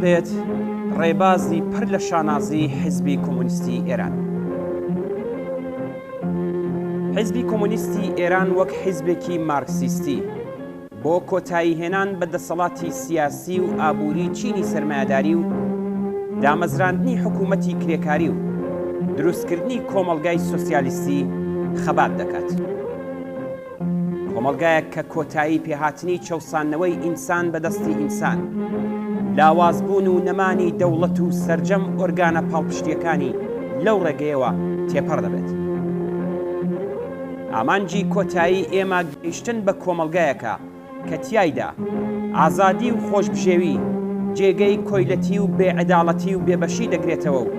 بێت ڕێبازی پڕ لە شانازی حیزبی کۆمونیستی ئێران. حیزبی کۆمونیستی ئێران وەک حیزبێکی مارکسیستی بۆ کۆتایی هێنان بە دەسەڵاتی سیاسی و ئابووری چینی سەرمایه‌داری و دامەزراندنی حکوومەتی کرێکاری و دروستکردنی کۆمەڵگای سۆسیالیستی خەبات دەکات. کۆمەڵگایەک کە کۆتایی پێهاتنی چەوسانەوەی ئینسان بەدەستی ئینسان، لاوازبوون و نەمانی دەوڵەت و سەرجەم ئۆرگانە پاڵپشتیەکانی لەو ڕێگەیەوە تێپەڕ دەبێت. ئامانجی کۆتایی ئێمە گەیشتن بە کۆمەڵگایەکە کە تیایدا ئازادی و خۆشبژێوی جێگەی کۆیلەتی و بێعەداڵەتی و بێبەشی دەگرێتەوە و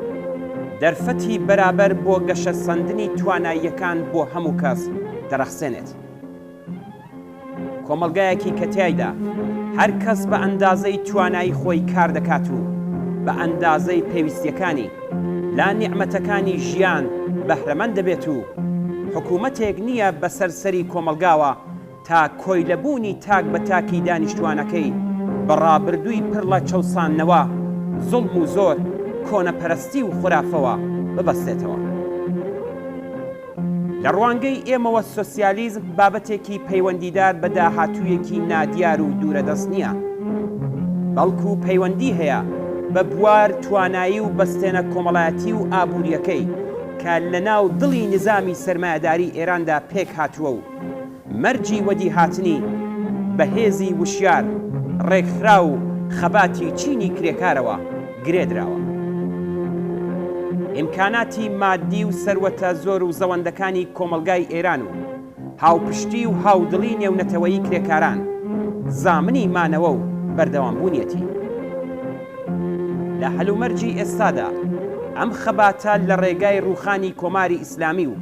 دەرفەتی بەرابەر بۆ گەشە سەندنی تواناییەکان بۆ هەموو کەس دەرەخسێنێت. کۆمەڵگایەکی کە تیایدا هەر کەس بە ئەندازەی توانایی خۆی کار دەکات و بە ئەندازەی پێویستیەکانی لا نیعمەتەکانی ژیان بەهرەمەند دەبێت و حکوومەتێک نییە بەسەر سەری کۆمەلگاوە تا کۆیلەبوونی تاک بە تاکی دانیشتوانەکەی بەڕابردووی پڕ لە چەوساننەوە، زوڵم و زۆر، کۆنەپەرستی و خوراافەوە ببەستێتەوە. لە ڕوانگەی ئێمەوە سۆسیالیزم بابەتێکی پەیوەندیدار بە داهاتوویەکی نادیار و دوورەدەست نییە، بەڵکو پەیوەندی هەیە بە بوار توانایی و بەستێنە کۆمەڵایەتی و ئابووریەکەی کە لە ناو دڵی نظامی سەرمایه‌داری ئێراندا پێک هاتووە و مەرجی وەدی هاتنی بەهێزی وشیار ڕێکخرا و خەباتی چینی کرێکارەوە گرێدراوە. ئیمکاناتی مادی و سەروەتە زۆر و زەوەندەکانی کۆمەلگای ئێران و هاوپشتی و هاودڵی نێونەتەوەیی کرێکاران زامنی مانەوە و بەردەوامبوونیەتی. لە هەلومەرجی ئێستادا ئەم خەباتە لە ڕێگای ڕووخانی کۆماری ئیسلامی و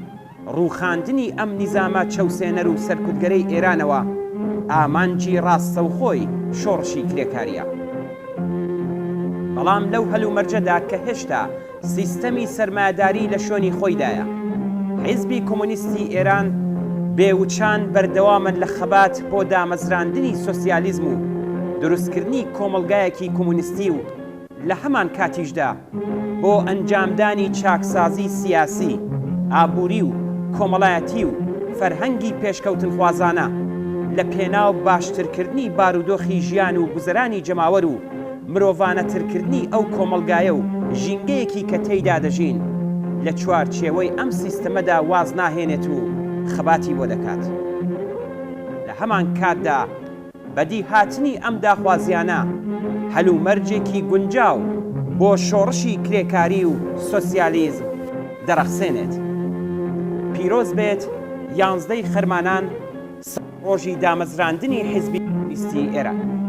ڕووخاندنی ئەم نیزامە چەوسێنەر و سەرکوتگەرەی ئێرانەوە ئامانجی ڕاستەوخۆی شۆڕشی کرێکاریە. بەڵام لەو هەلومەرجەدا کە هێشتا سیستەمی سەرمایه‌داری لە شوێنی خۆیدایە، حیزبی کۆمونیستی ئێران بێوچان بەردەوامن لە خەبات بۆ دامەزراندنی سۆسیالیزم و دروستکردنی کۆمەڵگایەکی کۆمونیستی و لە هەمان کاتیشدا بۆ ئەنجامدانی چاکسازی سیاسی، ئابووری و کۆمەڵایەتی و فەرهەنگی پێشکەوتنخوازانە لە پێناو باشترکردنی بارودۆخی ژیان و گوزەرانی جەماوەر و مرۆڤانەترکردنی ئەو کۆمەلگایە و ژینگەیەکی کە تێیدا دەژین لە چوارچێوەی ئەم سیستەمەدا واز ناهێنێت و خەباتی بۆ دەکات. لە هەمان کاتدا بەدی هاتنی ئەم داخوازیانە هەلومەرجێکی گونجاو بۆ شۆڕشی کرێکاری و سۆسیالیزم دەرەخسێنێت. پیرۆز بێت 11 خەرمانان ڕۆژی دامەزراندنی حیزبی کۆمونیستی ئێران.